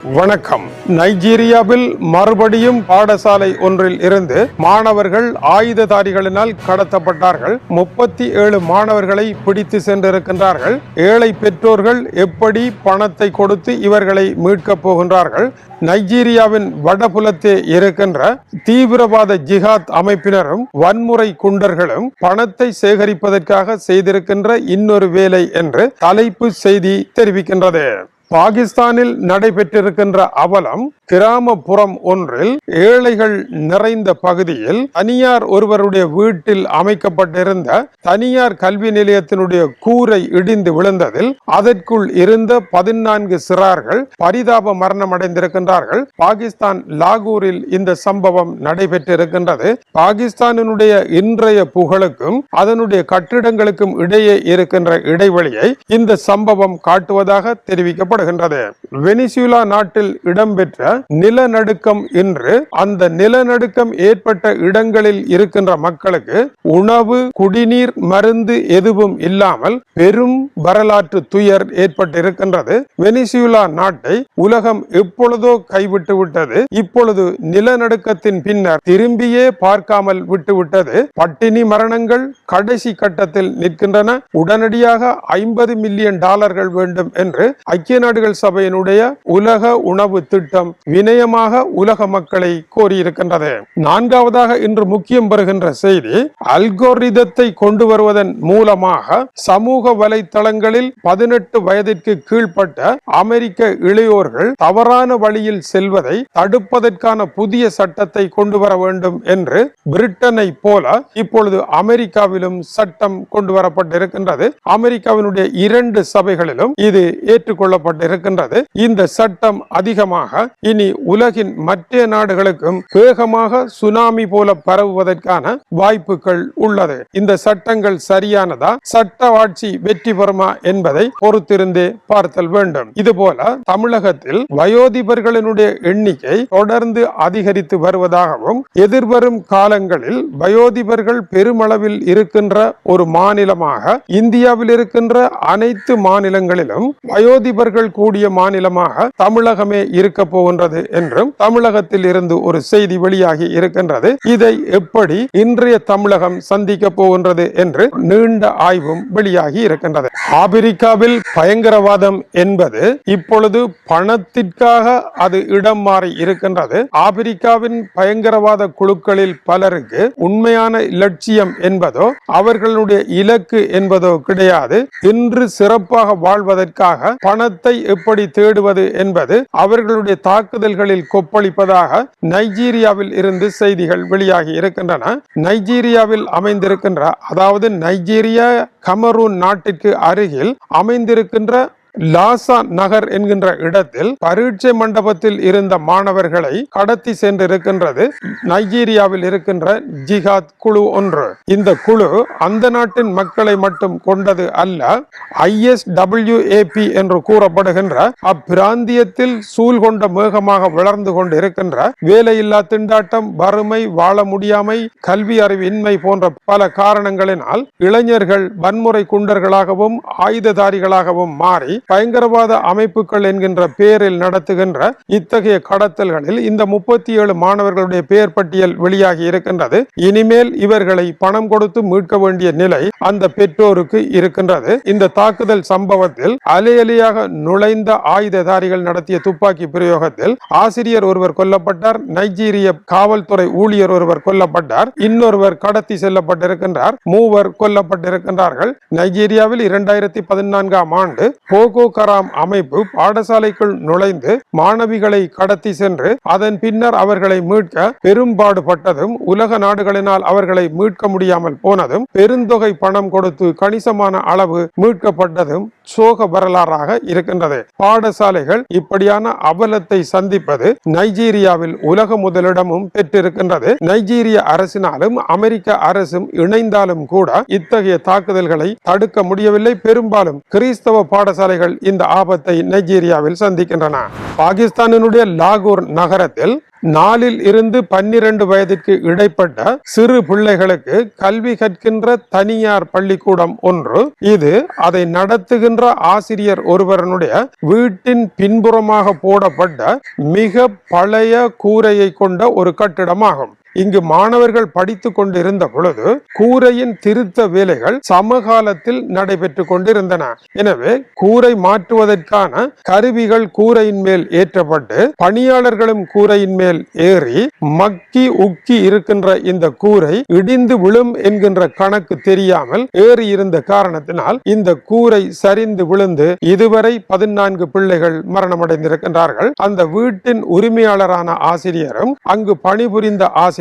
வணக்கம். நைஜீரியாவில் மறுபடியும் பாடசாலை ஒன்றில் இருந்து மாணவர்கள் ஆயுததாரிகளினால் கடத்தப்பட்டார்கள். 37 மாணவர்களை பிடித்து சென்றிருக்கின்றார்கள். ஏழை பெற்றோர்கள் எப்படி பணத்தை கொடுத்து இவர்களை மீட்கப் போகின்றார்கள்? நைஜீரியாவின் வடபுலத்தே இருக்கின்ற தீவிரவாத ஜிஹாத் அமைப்பினரும் வன்முறை குண்டர்களும் பணத்தை சேகரிப்பதற்காக செய்திருக்கின்ற இன்னொரு வேலை என்று தலைப்பு செய்தி தெரிவிக்கின்றது. பாகிஸ்தானில் நடைபெற்றிருக்கின்ற அவலம் கிராமப்புறம் ஒன்றில் ஏழைகள் நிறைந்த பகுதியில் தனியார் ஒருவருடைய வீட்டில் அமைக்கப்பட்டிருந்த தனியார் கல்வி நிலையத்தினுடைய கூரை இடிந்து விழுந்ததில் அதற்குள் இருந்த 14 சிறார்கள் பரிதாப மரணம் அடைந்திருக்கின்றார்கள். பாகிஸ்தான் லாகூரில் இந்த சம்பவம் நடைபெற்றிருக்கின்றது. பாகிஸ்தானினுடைய இன்றைய புகழுக்கும் அதனுடைய கட்டிடங்களுக்கும் இடையே இருக்கின்ற இடைவெளியை இந்த சம்பவம் காட்டுவதாக தெரிவிக்கப்படும். வெனிசுலா நாட்டில் இடம்பெற்ற நிலநடுக்கம் இன்று அந்த நிலநடுக்கம் ஏற்பட்ட இடங்களில் இருக்கின்ற மக்களுக்கு உணவு, குடிநீர், மருந்து எதுவும் இல்லாமல் பெரும் வரலாற்று துயர் ஏற்பட்டிருக்கின்றது. வெனிசுலா நாட்டை உலகம் எப்பொழுதோ கைவிட்டு விட்டது. இப்பொழுது நிலநடுக்கத்தின் பின்னர் திரும்பியே பார்க்காமல் விட்டுவிட்டது. பட்டினி மரணங்கள் கடைசி கட்டத்தில் நிற்கின்றன. உடனடியாக $50 மில்லியன் வேண்டும் என்று ஐக்கிய நாடுகள் சபையினுடைய உலக உணவு திட்டம் வினயமாக உலக மக்களை கோரியிருக்கின்றது. நான்காவதாக இன்று முக்கியம் பெறுகின்ற செய்தி, அல்கோரிதத்தை கொண்டு வருவதன் மூலமாக சமூக வலைத்தளங்களில் 18 வயதிற்கு கீழ்ப்பட்ட அமெரிக்க இளையோர்கள் தவறான வழியில் செல்வதை தடுப்பதற்கான புதிய சட்டத்தை கொண்டு வர வேண்டும் என்று பிரிட்டனை போல இப்பொழுது அமெரிக்காவிலும் சட்டம் கொண்டு வரப்பட்டிருக்கின்றது. அமெரிக்காவினுடைய 2 சபைகளிலும் இது ஏற்றுக்கொள்ளப்பட்டிருக்கின்றது. இந்த சட்டம் அதிகமாக இனி உலகின் மற்ற நாடுகளுக்கும் வேகமாக சுனாமி போல பரவுவதற்கான வாய்ப்புகள் உள்ளது. இந்த சட்டங்கள் சரியானதா, சட்ட ஆட்சி வெற்றி பெறுமா என்பதை பொறுத்திருந்தே பார்த்தல் வேண்டும். இதுபோல தமிழகத்தில் வயோதிபர்களினுடைய எண்ணிக்கை தொடர்ந்து அதிகரித்து வருவதாகவும் எதிர்வரும் காலங்களில் வயோதிபர்கள் பெருமளவில் இருக்கின்ற ஒரு மாநிலமாக இந்தியாவில் இருக்கின்ற அனைத்து மாநிலங்களிலும் வயோதிபர்கள் கூடிய மாநிலமாக தமிழகமே இருக்க போகின்றது என்றும் தமிழகத்தில் இருந்து ஒரு செய்தி வெளியாகி இருக்கின்றது. இதை எப்படி இன்றைய தமிழகம் சந்திக்க போகின்றது என்று நீண்ட ஆய்வும் வெளியாகி இருக்கின்றது. ஆப்பிரிக்காவில் பயங்கரவாதம் என்பது இப்பொழுது பணத்திற்காக அது இடம் மாறி இருக்கின்றது. ஆப்பிரிக்காவின் பயங்கரவாத குழுக்களில் பலருக்கு உண்மையான லட்சியம் என்பதோ அவர்களுடைய இலக்கு என்பதோ கிடையாது. இன்று சிறப்பாக வாழ்வதற்காக பணத்தை எப்படி தேடுவது என்பது அவர்களுடைய தாக்குதல்களில் கொப்பளிப்பதாக நைஜீரியாவில் இருந்து செய்திகள் வெளியாகி இருக்கின்றன. நைஜீரியாவில் அமைந்திருக்கின்ற, அதாவது நைஜீரியா கமரூன் நாட்டிற்கு அருகில் அமைந்திருக்கின்ற லாசா நகர் என்கின்ற இடத்தில் பரீட்சை மண்டபத்தில் இருந்த மாணவர்களை கடத்தி சென்றிருக்கின்றது நைஜீரியாவில் இருக்கின்ற ஜிஹாத் குழு ஒன்று. இந்த குழு அந்த நாட்டின் மக்களை மட்டும் கொண்டது அல்ல. ISWAP என்று கூறப்படுகின்ற அப்பிராந்தியத்தில் சூழ்கொண்ட மேகமாக வளர்ந்து கொண்டு இருக்கின்ற வேலையில்லா திண்டாட்டம், வறுமை, வாழ முடியாமை, கல்வி அறிவின்மை போன்ற பல காரணங்களினால் இளைஞர்கள் வன்முறை குண்டர்களாகவும் ஆயுததாரிகளாகவும் மாறி பயங்கரவாத அமைப்புகள் என்கின்ற பெயரில் நடத்துகின்ற இத்தகைய கடத்தல்களில் இந்த 37 மாணவர்களுடைய பெயர் பட்டியல் வெளியாகி இருக்கின்றது. இனிமேல் இவர்களை பணம் கொடுத்து மீட்க வேண்டிய நிலை அந்த பெற்றோருக்கு இருக்கின்றது. இந்த தாக்குதல் சம்பவத்தில் அலையலையாக நுழைந்த ஆயுததாரிகள் நடத்திய துப்பாக்கி பிரயோகத்தில் ஆசிரியர் ஒருவர் கொல்லப்பட்டார். நைஜீரிய காவல்துறை ஊழியர் ஒருவர் கொல்லப்பட்டார். இன்னொருவர் கடத்தி செல்லப்பட்டிருக்கின்றார். 3 கொல்லப்பட்டிருக்கின்றார்கள். நைஜீரியாவில் 2014ஆம் ஆண்டு போகோ கராம் அமைப்பு பாடசாலைக்குள் நுழைந்து மாணவிகளை கடத்தி சென்று அதன் பின்னர் அவர்களை மீட்க பெரும்பாடுபட்டதும், உலக நாடுகளினால் அவர்களை மீட்க முடியாமல் போனதும், பெருந்தொகை பணம் கொடுத்து கணிசமான அளவு மீட்கப்பட்டதும் சோக வரலாறாக இருக்கின்றது. பாடசாலைகள் இப்படியான அவலத்தை சந்திப்பது நைஜீரியாவில் உலக முதலிடமும் பெற்றிருக்கின்றது. நைஜீரிய அரசினாலும் அமெரிக்க அரசும் இணைந்தாலும் கூட இத்தகைய தாக்குதல்களை தடுக்க முடியவில்லை. பெரும்பாலும் கிறிஸ்தவ பாடசாலைகள் இந்த ஆபத்தை நைஜீரியாவில் சந்திக்கின்றன. பாகிஸ்தானினுடைய லாகூர் நகரத்தில் 4 இருந்து 12 வயதிற்கு இடைப்பட்ட சிறு பிள்ளைகளுக்கு கல்வி கற்கின்ற தனியார் பள்ளிக்கூடம் ஒன்று. இது அதை நடத்துகின்ற ஆசிரியர் ஒருவருடைய வீட்டின் பின்புறமாக போடப்பட்ட மிக பழைய கூரையை கொண்ட ஒரு கட்டிடமாகும். இங்கு மாணவர்கள் படித்துக் கொண்டிருந்த பொழுது கூரையின் திருத்த வேலைகள் சமகாலத்தில் நடைபெற்றுக் கொண்டிருந்தன. எனவே கூரை மாற்றுவதற்கான கருவிகள் கூரையின் மேல் ஏற்றப்பட்டு பணியாளர்களும் கூரையின் மேல் ஏறி மக்கி உக்கி இருக்கின்ற இந்த கூரை இடிந்து விழும் என்கின்ற கணக்கு தெரியாமல் ஏறி இருந்த காரணத்தினால் இந்த கூரை சரிந்து விழுந்து இதுவரை 14 பிள்ளைகள் மரணமடைந்திருக்கின்றார்கள். அந்த வீட்டின் உரிமையாளரான ஆசிரியரும் அங்கு பணிபுரிந்த ஆசிரியர்களும்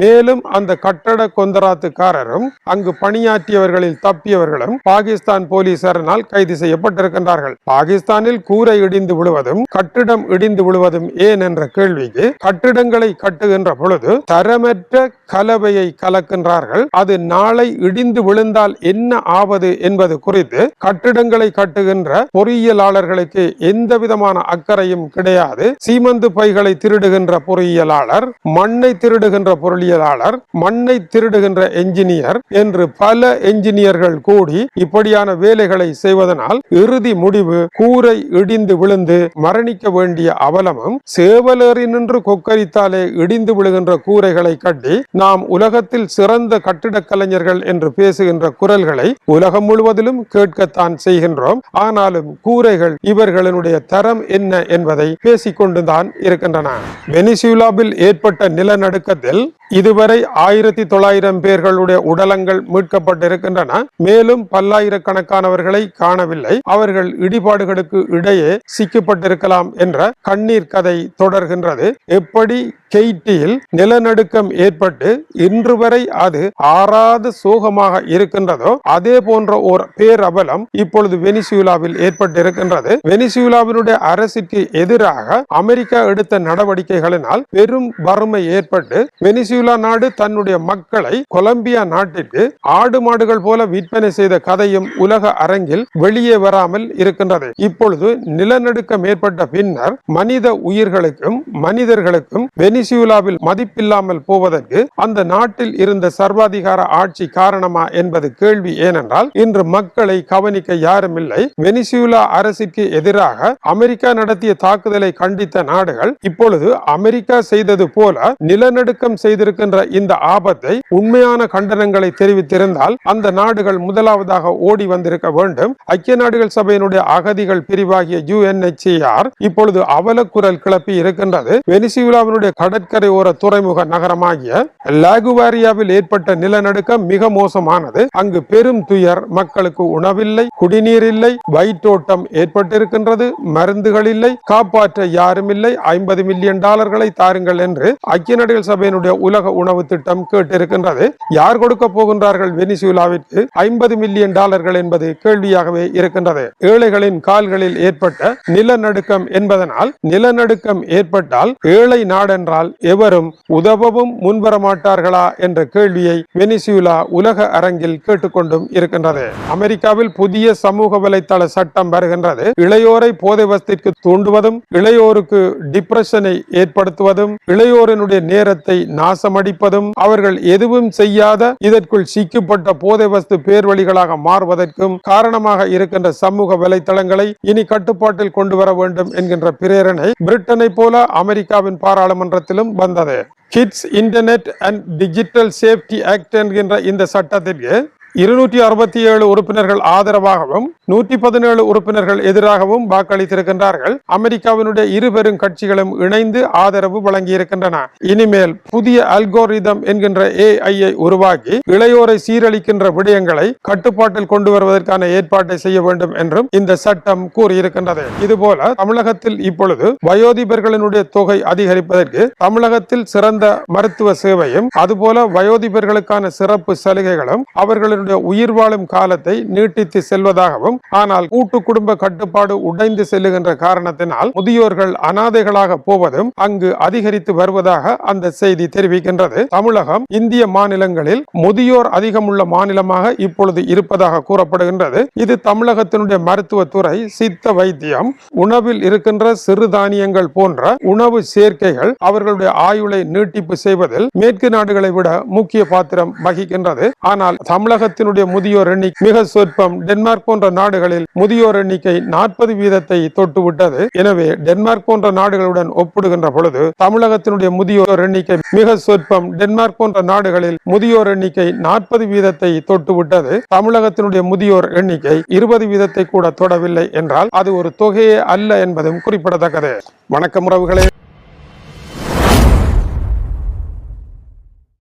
மேலும் அந்த கட்டட கொந்தராத்துக்காரரும் அங்கு பணியாற்றியவர்களில் தப்பியவர்களும் பாகிஸ்தான் போலீசாரினால் கைது செய்யப்பட்டிருக்கின்றார்கள். பாகிஸ்தானில் கூரை இடிந்து விழுவதும் கட்டிடம் இடிந்து விழுவதும் ஏன் என்ற கேள்விக்கு கட்டிடங்களை கட்டுகின்ற பொழுது தரமற்ற கலவையை கலக்கின்றார்கள். அது நாளை இடிந்து விழுந்தால் என்ன ஆவது என்பது குறித்து கட்டிடங்களை கட்டுகின்ற பொறியியலாளர்களுக்கு எந்த விதமான அக்கறையும் கிடையாது. சீமந்து பைகளை திருடுகின்ற பொறியியலாளர், மண்ணை திருடுகின்ற பொருளியலாளர், மண்ணை திருடுகின்ற என்ஜினியர் என்று பல என்ஜினியர்கள் கூடி இப்படியான வேலைகளை செய்வதனால் இறுதி முடிவு கூரை இடிந்து விழுந்து மரணிக்க வேண்டிய அவலமும், சேவலேறி நின்று கொக்கரித்தாலே இடிந்து விழுகின்ற கூரைகளை கட்டி நாம் உலகத்தில் சிறந்த கட்டிடக் கலைஞர்கள் என்று பேசுகின்ற குரல்களை உலகம் முழுவதிலும் கேட்கத்தான் செய்கின்றோம். ஆனாலும் கூரைகள் இவர்களுடைய தரம் என்ன என்பதை பேசிக்கொண்டுதான் இருக்கின்றன. வெனிசுலாவில் ஏற்பட்ட நிலநடுக்கத்தில் இதுவரை 1900 பேர்களுடைய உடலங்கள் மீட்கப்பட்டிருக்கின்றன. மேலும் பல்லாயிரக்கணக்கானவர்களை காணவில்லை. அவர்கள் இடிபாடுகளுக்கு இடையே சிக்கப்பட்டிருக்கலாம் என்ற கண்ணீர் கதை தொடர்கின்றது. எப்படி கெய்டியில் நிலநடுக்கம் ஏற்பட்டு இன்று வரை அது ஆறாத சோகமாக இருக்கின்றதோ அதே போன்ற ஒரு பேரபலம் இப்பொழுது வெனிசுலாவில் ஏற்பட்டிருக்கின்றது. வெனிசுலாவினுடைய அரசுக்கு எதிராக அமெரிக்கா எடுத்த நடவடிக்கைகளினால் பெரும் வறுமை ஏற்பட்டு வெனிசுலா நாடு தன்னுடைய மக்களை கொலம்பியா நாட்டிற்கு ஆடு மாடுகள் போல விற்பனை செய்த கதையும் உலக அரங்கில் வெளியே வராமல் இருக்கின்றது. இப்பொழுது நிலநடுக்கம் ஏற்பட்ட பின்னர் மனித உயிர்களுக்கும் மனிதர்களுக்கும் வெனிசுலாவில் மதிப்பில்லாமல் போவதற்கு அந்த நாட்டில் இருந்த சர்வாதிகார ஆட்சி காரணமா என்பது கேள்வி. ஏனென்றால் இன்று மக்களை கவனிக்க யாரும் இல்லை. வெனிசுலா அரசுக்கு எதிராக அமெரிக்கா நடத்திய தாக்குதலை கண்டித்த நாடுகள் இப்பொழுது அமெரிக்கா செய்தது போல நிலநடுக்கம் செய்திருக்கின்ற இந்த ஆபத்தை உண்மையான கண்டனங்களை தெரிவித்திருந்தால் அந்த நாடுகள் முதலாவதாக ஓடி வந்திருக்க வேண்டும். ஐக்கிய நாடுகள் சபையினுடைய அகதிகள் பிரிவாகிய UNHCR இப்பொழுது அவலக்குரல் கிளப்பி இருக்கின்றது. வெனிசுலாவினுடைய கடற்கரை ஓர துறைமுக நகரமாகிய லாகுவாரியாவில் ஏற்பட்ட நிலநடுக்கம் மிக மோசமானது. அங்கு பெரும் துயர், மக்களுக்கு உணவில்லை, குடிநீர் இல்லை, வயிற்றோட்டம் ஏற்பட்டிருக்கின்றது, மருந்துகள் இல்லை, காப்பாற்ற யாரும் இல்லை, $50 மில்லியன் தாருங்கள் என்று ஐக்கிய நாடுகள் சபையினுடைய உலக உணவு திட்டம் கேட்டிருக்கின்றது. யார் கொடுக்க போகின்றார்கள் வெனிசுலாவிற்கு $50 மில்லியன் என்பது கேள்வியாகவே இருக்கின்றது. ஏழைகளின் கால்களில் ஏற்பட்ட நிலநடுக்கம் என்பதனால் நிலநடுக்கம் ஏற்பட்டால் ஏழை நாடென்றால் எவரும் உதவவும் முன்வர மாட்டார்களா என்ற கேள்வியை வெனிசுலா உலக அரங்கில் கேட்டுக்கொண்டும் இருக்கின்றது. அமெரிக்காவில் புதிய சமூக வலைத்தள சட்டம் வருகின்றது. இளையோரை போதை வஸ்திற்கு தூண்டுவதும், இளையோருக்கு டிப்ரெஷனை ஏற்படுத்துவதும், இளையோரினுடைய நேரத்தை நாசமடிப்பதும், அவர்கள் எதுவும் செய்யாத இதற்குள் சிக்கப்பட்ட போதை வஸ்து பேர்வழிகளாக மாறுவதற்கும் காரணமாக இருக்கின்ற சமூக வலைத்தளங்களை இனி கட்டுப்பாட்டில் கொண்டு வர வேண்டும் என்கின்ற பிரேரணை பிரிட்டனை போல அமெரிக்காவின் பாராளுமன்றத்திலும் வந்தது. Kids internet and digital safety act என்கின்ற இந்த சட்டத்திற்கு 267 உறுப்பினர்கள் ஆதரவாகவும் 117 உறுப்பினர்கள் எதிராகவும் வாக்களித்திருக்கின்றார்கள். அமெரிக்காவினுடைய இரு பெரும் கட்சிகளும் இணைந்து ஆதரவு வழங்கியிருக்கின்றன. இனிமேல் புதிய அல்கோரிதம் என்கின்ற AI உருவாக்கி இளையோரை சீரழிக்கின்ற விடயங்களை கட்டுப்பாட்டில் கொண்டு வருவதற்கான ஏற்பாட்டை செய்ய வேண்டும் என்றும் இந்த சட்டம் கூறியிருக்கின்றது. இதுபோல தமிழகத்தில் இப்பொழுது வயோதிபர்களினுடைய தொகை அதிகரிப்பதற்கு தமிழகத்தில் சிறந்த மருத்துவ சேவையும் அதுபோல வயோதிபர்களுக்கான சிறப்பு சலுகைகளும் அவர்களின் தன்னுடைய உயிர் வாழும் காலத்தை நீட்டித்து செல்வதாகவும், ஆனால் கூட்டு குடும்ப கட்டுப்பாடு உடைந்து செல்லுகின்ற காரணத்தினால் முதியோர்கள் அனாதைகளாக போவதும் அங்கு அதிகரித்து வருவதாக அந்த செய்தி தெரிவிக்கின்றது. தமிழகம் இந்திய மாநிலங்களில் முதியோர் அதிகமுள்ள மாநிலமாக இப்பொழுது இருப்பதாக கூறப்படுகின்றது. இது தமிழகத்தினுடைய மருத்துவத்துறை, சித்த வைத்தியம், உணவில் இருக்கின்ற சிறுதானியங்கள் போன்ற உணவு சேர்க்கைகள் அவர்களுடைய ஆயுளை நீட்டிப்பு செய்வதில் மேற்கு நாடுகளை விட முக்கிய பாத்திரம் வகிக்கின்றது. ஆனால் தமிழகத்தினுடைய முதியோர் எண்ணிக்கை மிக சொற்பம். டென்மார்க் போன்ற நாடுகளில் முதியோர் எண்ணிக்கை 40% தொட்டுவிட்டது. எனவே டென்மார்க் போன்ற நாடுகளுடன் ஒப்பிடுகின்ற பொழுது தமிழகத்தினுடைய முதியோர் எண்ணிக்கை மிக சொற்பம். டென்மார்க் போன்ற நாடுகளில் முதியோர் எண்ணிக்கை 40% தொட்டுவிட்டது. தமிழகத்தினுடைய முதியோர் எண்ணிக்கை 20% கூட தொடவில்லை என்றால் அது ஒரு தொகையே அல்ல என்பதும் குறிப்பிடத்தக்கது. வணக்கம் உறவுகளே.